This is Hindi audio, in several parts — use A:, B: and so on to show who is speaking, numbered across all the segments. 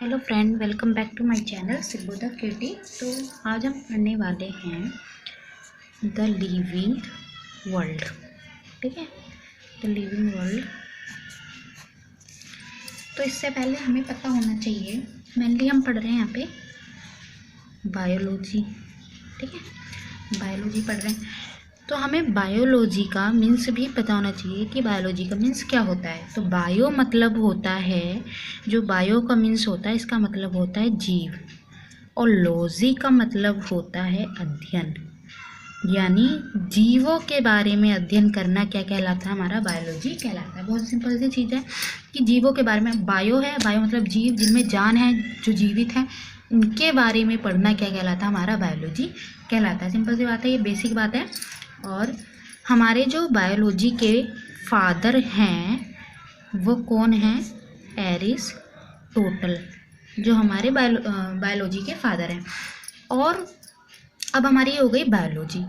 A: Hello friend, welcome back to my channel Sibbu the cutie. तो आज हम पढ़ने वाले हैं द लिविंग वर्ल्ड। ठीक है, द लिविंग वर्ल्ड। तो इससे पहले हमें पता होना चाहिए, मेनली हम पढ़ रहे हैं यहाँ पे बायोलॉजी। ठीक है, बायोलॉजी पढ़ रहे हैं तो हमें बायोलॉजी का मीन्स भी पता होना चाहिए कि बायोलॉजी का मीन्स क्या होता है। तो बायो मतलब होता है, जो बायो का मीन्स होता है इसका मतलब होता है जीव, और लॉजी का मतलब होता है अध्ययन, यानी जीवों के बारे में अध्ययन करना क्या कहलाता है, हमारा बायोलॉजी कहलाता है। बहुत सिंपल सी चीज़ है कि जीवों के बारे में, बायो है, बायो मतलब जीव, जिनमें जान है, जो जीवित है, उनके बारे में पढ़ना क्या कहलाता है, हमारा बायोलॉजी कहलाता है। सिंपल सी बात है, ये बेसिक बात है। और हमारे जो बायोलॉजी के फादर हैं वो कौन हैं, एरिस्टोटल, जो हमारे बायोलॉजी के फादर हैं। और अब हमारी हो गई बायोलॉजी।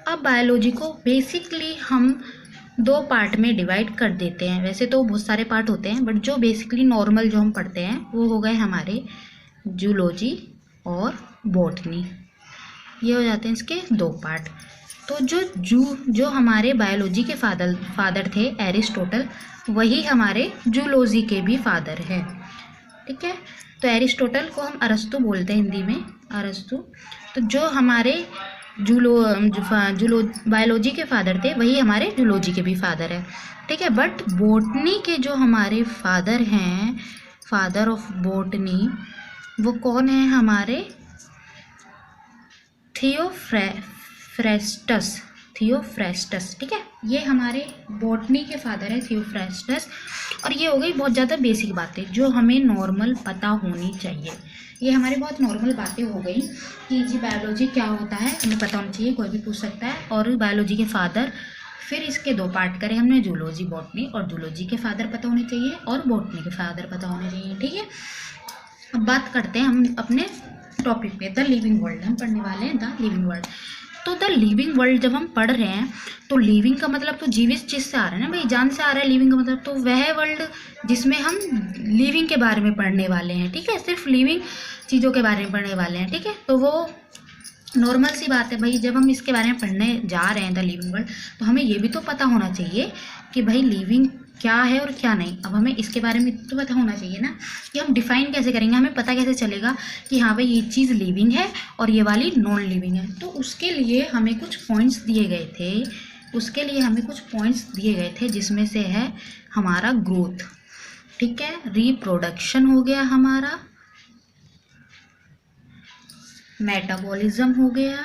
A: अब बायोलॉजी को बेसिकली हम दो पार्ट में डिवाइड कर देते हैं। वैसे तो बहुत सारे पार्ट होते हैं, बट जो बेसिकली नॉर्मल जो हम पढ़ते हैं वो हो गए हमारे जूलॉजी और बॉटनी। ये हो जाते हैं इसके दो पार्ट। तो जो हमारे बायोलॉजी के फादर थे एरिस्टोटल, वही हमारे जूलॉजी के भी फादर हैं। ठीक है, तो एरिस्टोटल को हम अरस्तु बोलते हैं, हिंदी में अरस्तु। तो जो हमारे बायोलॉजी के फादर थे वही हमारे जूलॉजी के भी फादर हैं। ठीक है, बट बॉटनी के जो हमारे फादर हैं, फादर ऑफ बॉटनी, वो कौन है, हमारे थियोफ्रेस्टस। ठीक है, ये हमारे बॉटनी के फादर है, थियोफ्रेस्टस। और ये हो गई बहुत ज़्यादा बेसिक बातें जो हमें नॉर्मल पता होनी चाहिए। ये हमारी बहुत नॉर्मल बातें हो गई कि जी बायोलॉजी क्या होता है, हमें पता होना चाहिए, कोई भी पूछ सकता है। और बायोलॉजी के फादर, फिर इसके दो पार्ट करें हमने, जूलॉजी बॉटनी, और जूलॉजी के फादर पता होने चाहिए और बॉटनी के फादर पता होने चाहिए। ठीक है, अब बात करते हैं हम अपने टॉपिक पे, द लिविंग वर्ल्ड। हम पढ़ने वाले हैं द लिविंग वर्ल्ड। तो द लिविंग वर्ल्ड जब हम पढ़ रहे हैं तो लिविंग का मतलब तो जीवित चीज़ से आ रहा है ना भाई, जान से आ रहा है लिविंग का मतलब। तो वह वर्ल्ड जिसमें हम लिविंग के बारे में पढ़ने वाले हैं। ठीक है, सिर्फ लिविंग चीज़ों के बारे में पढ़ने वाले हैं। ठीक है, तो वो नॉर्मल सी बात है भाई, जब हम इसके बारे में पढ़ने जा रहे हैं द लिविंग वर्ल्ड, तो हमें ये भी तो पता होना चाहिए कि भाई लिविंग क्या है और क्या नहीं। अब हमें इसके बारे में तो पता होना चाहिए ना कि हम डिफाइन कैसे करेंगे, हमें पता कैसे चलेगा कि हाँ भाई ये चीज़ लिविंग है और ये वाली नॉन लिविंग है। तो उसके लिए हमें कुछ पॉइंट्स दिए गए थे, जिसमें से है हमारा ग्रोथ। ठीक है, रिप्रोडक्शन हो गया हमारा, मेटाबॉलिज्म हो गया,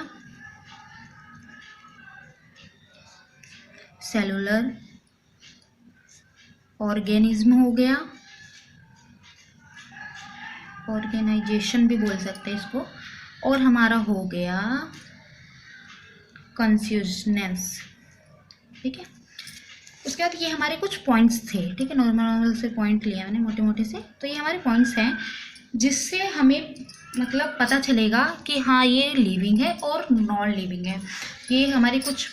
A: सेलुलर ऑर्गेनिज्म हो गया, ऑर्गेनाइजेशन भी बोल सकते हैं इसको, और हमारा हो गया कॉन्शियसनेस। ठीक है, उसके बाद ये हमारे कुछ पॉइंट्स थे। ठीक है, नॉर्मल से पॉइंट लिया मैंने मोटे मोटे से। तो ये हमारे पॉइंट्स हैं जिससे हमें मतलब पता चलेगा कि हाँ ये लिविंग है और नॉन लिविंग है। ये हमारे कुछ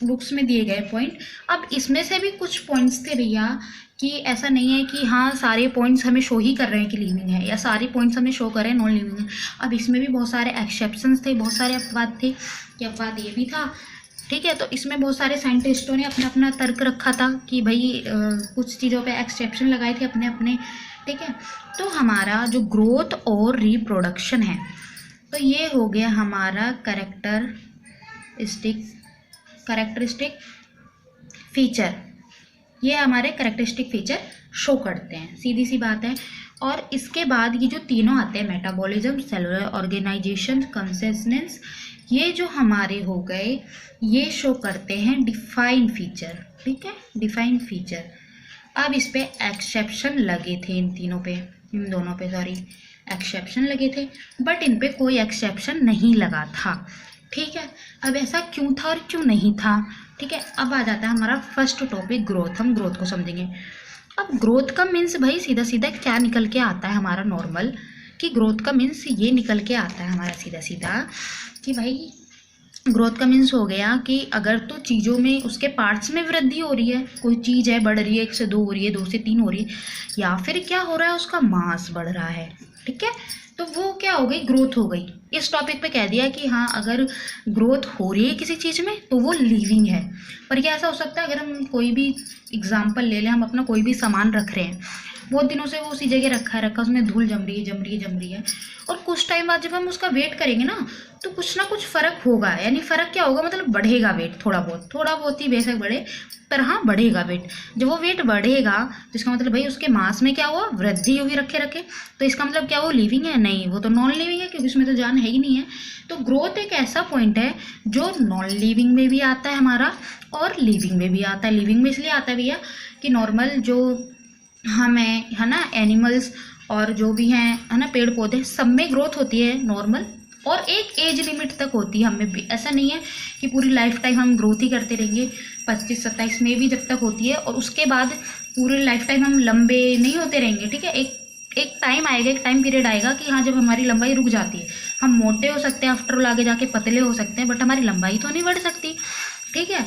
A: बुक्स में दिए गए पॉइंट। अब इसमें से भी कुछ पॉइंट्स थे भैया कि ऐसा नहीं है कि हाँ सारे पॉइंट्स हमें शो ही कर रहे हैं कि लिविंग है, या सारे पॉइंट्स हमें शो कर रहे हैं नॉन लिविंग है। अब इसमें भी बहुत सारे एक्सेप्शंस थे, बहुत सारे अपवाद थे, कि अपवाद ये भी था। ठीक है, तो इसमें बहुत सारे साइंटिस्टों ने अपना अपना तर्क रखा था कि भाई कुछ चीज़ों पे एक्सेप्शन लगाए थे अपने अपने। ठीक है, तो हमारा जो ग्रोथ और रिप्रोडक्शन है, तो ये हो गया हमारा कैरेक्टरिस्टिक फीचर। ये हमारे कैरेक्टरिस्टिक फीचर शो करते हैं, सीधी सी बात है। और इसके बाद ये जो तीनों आते हैं, मेटाबॉलिज्म, सेलुलर ऑर्गेनाइजेशन, कॉन्शियसनेस, ये जो हमारे हो गए, ये शो करते हैं डिफाइन फीचर। ठीक है, डिफाइन फीचर। अब इस पे एक्सेप्शन लगे थे, इन दोनों पे एक्सेप्शन लगे थे, बट इन पे कोई एक्सेप्शन नहीं लगा था। ठीक है, अब ऐसा क्यों था और क्यों नहीं था। ठीक है, अब आ जाता है हमारा फर्स्ट टॉपिक, ग्रोथ। हम ग्रोथ को समझेंगे। अब ग्रोथ का मीन्स भाई सीधा सीधा क्या निकल के आता है हमारा नॉर्मल, कि ग्रोथ का मीन्स ये निकल के आता है हमारा सीधा सीधा कि भाई ग्रोथ का मीन्स हो गया कि अगर तो चीज़ों में उसके पार्ट्स में वृद्धि हो रही है, कोई चीज़ है बढ़ रही है, 1 से 2 हो रही है, 2 से 3 हो रही है, या फिर क्या हो रहा है उसका मास बढ़ रहा है, ठीक है, तो वो क्या हो गई, ग्रोथ हो गई। इस टॉपिक पे कह दिया कि हाँ अगर ग्रोथ हो रही है किसी चीज़ में तो वो लिविंग है। पर क्या ऐसा हो सकता है, अगर हम कोई भी एग्जाम्पल ले लें, हम अपना कोई भी सामान रख रहे हैं, बहुत दिनों से वो उसी जगह रखा उसमें धूल जम रही है, और कुछ टाइम बाद जब हम उसका वेट करेंगे तो कुछ ना कुछ फ़र्क होगा। यानी फ़र्क क्या होगा, मतलब बढ़ेगा वेट, थोड़ा बहुत ही बेशक बढ़े, पर हाँ बढ़ेगा वेट। जब वो वेट बढ़ेगा तो इसका मतलब भाई उसके मास में क्या हुआ, वृद्धि होगी रखे तो इसका मतलब क्या वो लिविंग है? नहीं, वो तो नॉन लिविंग है, क्योंकि उसमें तो जान है ही नहीं है। तो ग्रोथ एक ऐसा पॉइंट है जो नॉन लिविंग में भी आता है हमारा और लिविंग में भी आता है। लिविंग में इसलिए आता है भैया कि नॉर्मल जो हमें है ना, एनिमल्स और जो भी हैं है ना, पेड़ पौधे, सब में ग्रोथ होती है नॉर्मल, और एक एज लिमिट तक होती है। हमें भी ऐसा नहीं है कि पूरी लाइफ टाइम हम ग्रोथ ही करते रहेंगे, 25-27 में भी जब तक होती है, और उसके बाद पूरी लाइफ टाइम हम लंबे नहीं होते रहेंगे, ठीक है। एक टाइम आएगा, एक टाइम पीरियड आएगा कि हाँ जब हमारी लंबाई रुक जाती है, हम मोटे हो सकते हैं, आफ्टर ऑल आगे जाके पतले हो सकते हैं, बट हमारी लंबाई तो नहीं बढ़ सकती, ठीक है।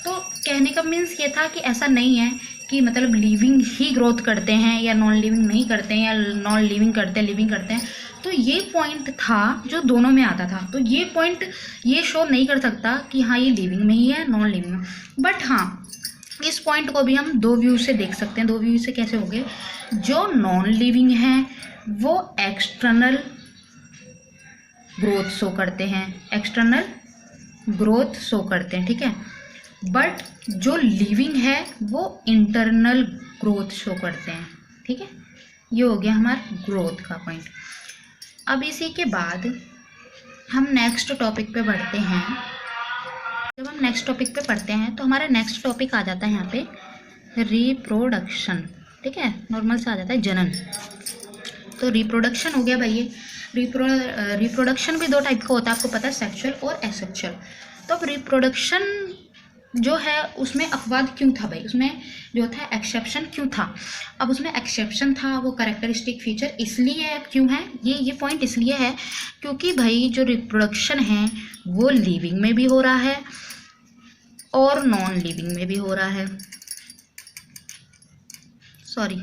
A: तो कहने का मीन्स ये था कि ऐसा नहीं है कि मतलब लिविंग ही ग्रोथ करते हैं या नॉन लिविंग नहीं करते हैं, या नॉन लिविंग करते हैं लिविंग करते हैं। तो ये पॉइंट था जो दोनों में आता था। तो ये पॉइंट ये शो नहीं कर सकता कि हाँ ये लिविंग में ही है, नॉन लिविंग में। बट हाँ इस पॉइंट को भी हम दो व्यू से देख सकते हैं। दो व्यू से कैसे होंगे, जो नॉन लिविंग है वो एक्सटर्नल ग्रोथ शो करते हैं, एक्सटर्नल ग्रोथ शो करते हैं, ठीक है। बट जो लिविंग है वो इंटरनल ग्रोथ शो करते हैं, ठीक है। ये हो गया हमारा ग्रोथ का पॉइंट। अब इसी के बाद हम नेक्स्ट टॉपिक पे बढ़ते हैं। जब हम नेक्स्ट टॉपिक पे पढ़ते हैं तो हमारा नेक्स्ट टॉपिक आ जाता है यहाँ पे रिप्रोडक्शन, ठीक है। नॉर्मल से आ जाता है जनन। तो रिप्रोडक्शन हो गया भाई। ये रिप्रोडक्शन भी दो टाइप का होता है, आपको पता है, सेक्सुअल और एसेक्सुअल। तो अब रिप्रोडक्शन जो है उसमें अपवाद क्यों था भाई, उसमें जो था एक्सेप्शन क्यों था। अब उसमें एक्सेप्शन था, वो कैरेक्टरिस्टिक फीचर इसलिए क्यों है, ये पॉइंट इसलिए है क्योंकि भाई जो रिप्रोडक्शन है वो लिविंग में भी हो रहा है और नॉन लिविंग में भी हो रहा है। सॉरी,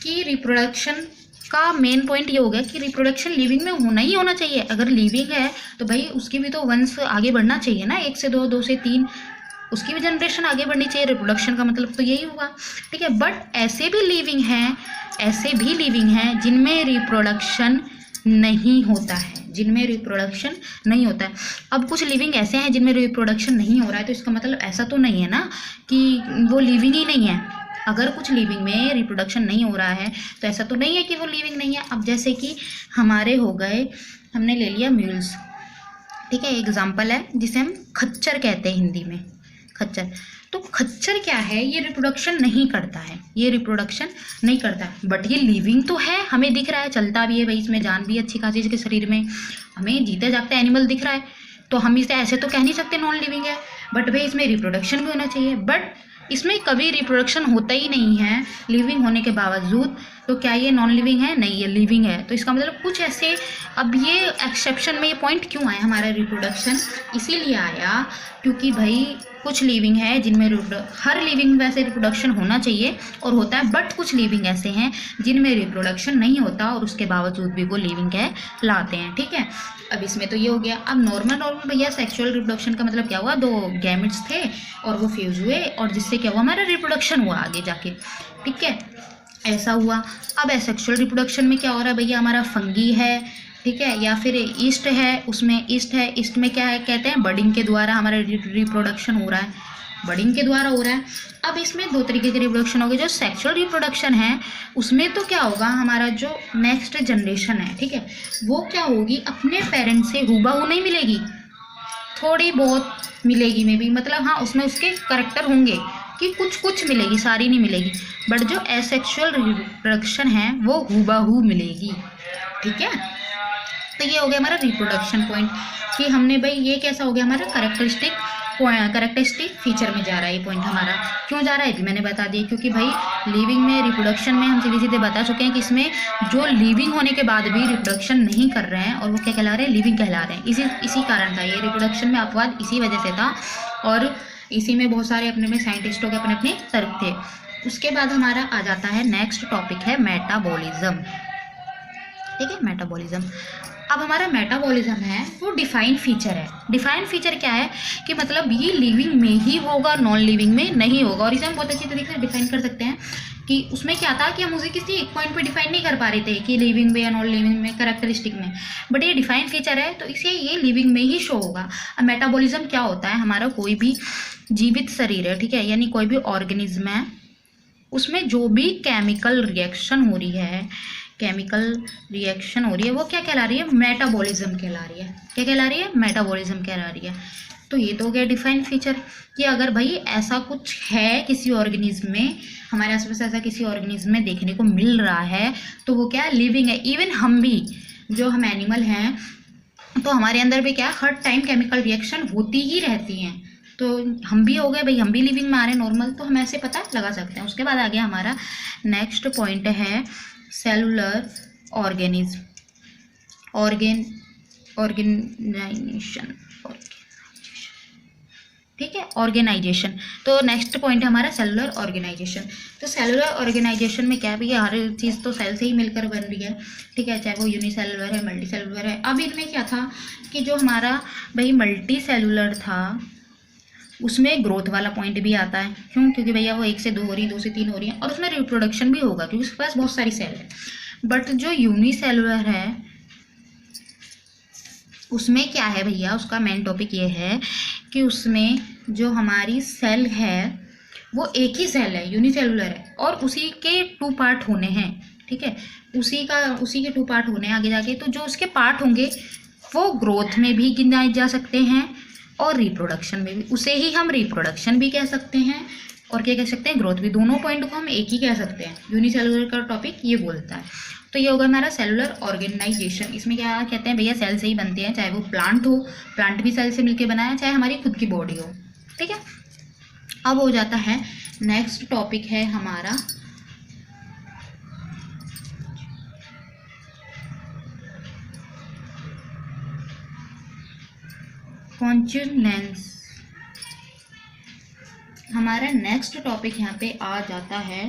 A: कि रिप्रोडक्शन का मेन पॉइंट ये हो गया कि रिप्रोडक्शन लिविंग में होना ही होना चाहिए। अगर लिविंग है तो भाई उसकी भी तो वंश आगे बढ़ना चाहिए ना, 1 से 2, 2 से 3, उसकी भी जनरेशन आगे बढ़नी चाहिए। रिप्रोडक्शन का मतलब तो यही हुआ, ठीक है। बट ऐसे भी लिविंग हैं जिनमें रिप्रोडक्शन नहीं होता है, जिनमें रिप्रोडक्शन नहीं होता है। अब कुछ लिविंग ऐसे हैं जिनमें रिप्रोडक्शन नहीं हो रहा है, तो इसका मतलब ऐसा तो नहीं है ना कि वो लिविंग ही नहीं है। अगर कुछ लिविंग में रिप्रोडक्शन नहीं हो रहा है तो ऐसा तो नहीं है कि वो लिविंग नहीं है। अब जैसे कि हमारे हो गए, हमने ले लिया म्यूल्स, ठीक है, एग्जाम्पल है जिसे हम खच्चर कहते हैं हिंदी में, खच्चर। तो खच्चर क्या है, ये रिप्रोडक्शन नहीं करता है, ये रिप्रोडक्शन नहीं करता है, बट ये लिविंग तो है, हमें दिख रहा है, चलता भी है भाई, इसमें जान भी अच्छी खासी इसके शरीर में, हमें जीते जागते एनिमल दिख रहा है, तो हम इसे ऐसे तो कह नहीं सकते नॉन लिविंग है। बट भाई इसमें रिप्रोडक्शन भी होना चाहिए, बट इसमें कभी रिप्रोडक्शन होता ही नहीं है लिविंग होने के बावजूद। तो क्या ये नॉन लिविंग है? नहीं, ये लिविंग है। तो इसका मतलब कुछ ऐसे, अब ये एक्सेप्शन में ये पॉइंट क्यों आया हमारा रिप्रोडक्शन, इसीलिए आया क्योंकि भाई कुछ लिविंग है जिनमें हर लिविंग वैसे रिप्रोडक्शन होना चाहिए और होता है, बट कुछ लिविंग ऐसे हैं जिनमें रिप्रोडक्शन नहीं होता और उसके बावजूद भी वो लिविंग है लाते हैं, ठीक है। अब इसमें तो ये हो गया। अब नॉर्मल भैया सेक्सुअल रिप्रोडक्शन का मतलब क्या हुआ, 2 गैमेट्स थे और वो फ्यूज हुए और जिससे क्या हुआ, हमारा रिप्रोडक्शन हुआ आगे जाके, ठीक है, ऐसा हुआ। अब एसेक्सुअल रिप्रोडक्शन में क्या हो रहा है भैया, हमारा फंगी है, ठीक है, या फिर ईस्ट है, उसमें ईस्ट है, ईस्ट में क्या है, कहते हैं बडिंग के द्वारा हमारा रिप्रोडक्शन हो रहा है, बडिंग के द्वारा हो रहा है। अब इसमें 2 तरीके के रिप्रोडक्शन हो गए। जो सेक्सुअल रिप्रोडक्शन है उसमें तो क्या होगा, हमारा जो नेक्स्ट जनरेशन है, ठीक है, वो क्या होगी, अपने पेरेंट्स से हूबहू नहीं मिलेगी, थोड़ी बहुत मिलेगी में भी, मतलब हाँ उसमें उसके करेक्टर होंगे कि कुछ मिलेगी, सारी नहीं मिलेगी। बट जो एसेक्सुअल रिप्रोडक्शन है वो हूबहू मिलेगी, ठीक है। तो ये हो गया हमारा रिप्रोडक्शन पॉइंट कि हमने भाई ये कैसा हो गया हमारा कैरेक्टरिस्टिक कैरेक्टरिस्टिक फीचर में जा रहा है ये पॉइंट हमारा। क्यों जा रहा है भी मैंने बता दिया, क्योंकि भाई लिविंग में रिप्रोडक्शन में हम सीधे सीधे बता चुके हैं कि इसमें जो लिविंग होने के बाद भी रिप्रोडक्शन नहीं कर रहे हैं और वो क्या कहला रहे हैं, लिविंग कहला रहे हैं। इसी कारण था ये रिप्रोडक्शन में अपवाद, इसी वजह से था और इसी में बहुत सारे अपने साइंटिस्टों के अपने अपने तर्क थे। उसके बाद हमारा आ जाता है नेक्स्ट टॉपिक है मेटाबॉलिज्म। ठीक है, मेटाबॉलिज्म। अब हमारा मेटाबॉलिज्म है वो डिफाइंड फीचर है। डिफाइंड फीचर क्या है कि मतलब ये लिविंग में ही होगा, नॉन लिविंग में नहीं होगा। और इसे हम बहुत अच्छी तरीके से डिफाइन कर सकते हैं कि उसमें क्या था कि हम उसे किसी एक पॉइंट पे डिफाइन नहीं कर पा रहे थे कि लिविंग में या नॉन लिविंग में, कैरेक्टरिस्टिक में, बट ये डिफाइंड फीचर है तो इसे ये लिविंग में ही शो होगा। अब मेटाबॉलिज्म क्या होता है, हमारा कोई भी जीवित शरीर है, ठीक है, यानी कोई भी ऑर्गेनिज्म है, उसमें जो भी केमिकल रिएक्शन हो रही है, वो क्या कहला रही है, मेटाबॉलिज्म कहला रही है। क्या कहला रही है, मेटाबॉलिज्म कहला रही है। तो ये तो हो गया डिफाइंड फीचर कि अगर भाई ऐसा कुछ है किसी ऑर्गेनिज्म में, हमारे आसपास ऐसा किसी ऑर्गेनिज्म में देखने को मिल रहा है तो वो क्या लिविंग है। इवन हम भी, जो हम एनिमल हैं, तो हमारे अंदर भी क्या हर टाइम केमिकल रिएक्शन होती ही रहती हैं। तो हम भी हो गए भाई, हम भी लिविंग में आ रहे हैं नॉर्मल, तो हम ऐसे पता लगा सकते हैं। उसके बाद आ गया हमारा नेक्स्ट पॉइंट है सेलुलर ऑर्गेनिज्म, ऑर्गेनाइजेशन। ठीक है, ऑर्गेनाइजेशन। तो नेक्स्ट पॉइंट है हमारा सेलुलर ऑर्गेनाइजेशन। तो सेलुलर ऑर्गेनाइजेशन में क्या भी है, हर चीज़ तो सेल से ही मिलकर बन रही है, ठीक है, चाहे वो यूनिसेलुलर है, मल्टी सेलुलर है। अब इनमें क्या था कि जो हमारा भाई मल्टी सेलुलर था उसमें ग्रोथ वाला पॉइंट भी आता है। क्यों, क्योंकि भैया वो 1 से 2 हो रही है, 2 से 3 हो रही है, और उसमें रिप्रोडक्शन भी होगा क्योंकि उसके पास बहुत सारी सेल है। बट जो यूनिसेलुलर है उसमें क्या है भैया, उसका मेन टॉपिक ये है कि उसमें जो हमारी सेल है वो एक ही सेल है, यूनिसेलुलर है, और उसी के 2 पार्ट होने हैं। ठीक है, उसी के 2 पार्ट होने हैं आगे जाके। तो जो उसके पार्ट होंगे वो ग्रोथ में भी गिनाए जा सकते हैं और रिप्रोडक्शन में भी। उसे ही हम रिप्रोडक्शन भी कह सकते हैं और क्या कह सकते हैं, ग्रोथ भी। दोनों पॉइंट को हम एक ही कह सकते हैं। यूनिसेलुलर का टॉपिक ये बोलता है। तो ये होगा हमारा सेलुलर ऑर्गेनाइजेशन। इसमें क्या कहते हैं भैया, सेल से ही बनते हैं, चाहे वो प्लांट हो, प्लांट भी सेल से मिलकर बना है, चाहे हमारी खुद की बॉडी हो। ठीक है, अब हो जाता है नेक्स्ट टॉपिक है हमारा कॉन्टिनेंस। हमारा नेक्स्ट टॉपिक यहाँ पे आ जाता है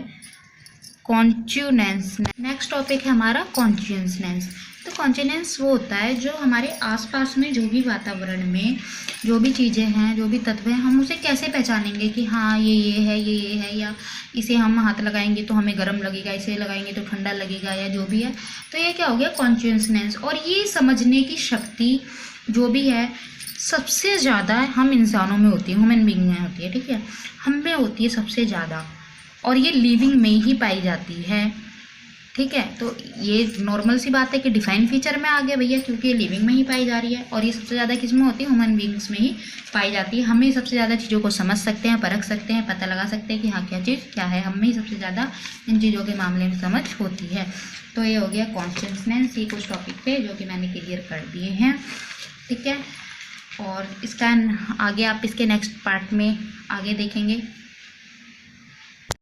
A: कॉन्टिनेंस। नेक्स्ट टॉपिक है हमारा कॉन्टिनेंस। तो कॉन्टिनेंस वो होता है जो हमारे आसपास में जो भी वातावरण में जो भी चीज़ें हैं, जो भी तत्व हैं, हम उसे कैसे पहचानेंगे कि हाँ ये है, ये है, या इसे हम हाथ लगाएंगे तो हमें गर्म लगेगा, इसे लगाएंगे तो ठंडा लगेगा, या जो भी है। तो ये क्या हो गया, कॉन्शियसनेस। और ये समझने की शक्ति जो भी है सबसे ज़्यादा हम इंसानों में होती है, ह्यूमन बीइंग में होती है। ठीक है, हम में होती है सबसे ज़्यादा, और ये लिविंग में ही पाई जाती है। ठीक है, तो ये नॉर्मल सी बात है कि डिफाइन फीचर में आ गया भैया, क्योंकि ये लिविंग में ही पाई जा रही है और ये सबसे ज़्यादा किस में होती है, ह्यूमन बीइंग्स में ही पाई जाती है। हम ही सबसे ज़्यादा चीज़ों को समझ सकते हैं, परख सकते हैं, पता लगा सकते हैं कि हाँ क्या चीज़ क्या है। हम में ही सबसे ज़्यादा इन चीज़ों के मामले में समझ होती है। तो ये हो गया कॉन्शियसनेस। ये कुछ टॉपिक थे जो कि मैंने क्लियर कर दिए हैं। ठीक है, और इसका आगे आप इसके नेक्स्ट पार्ट में आगे देखेंगे।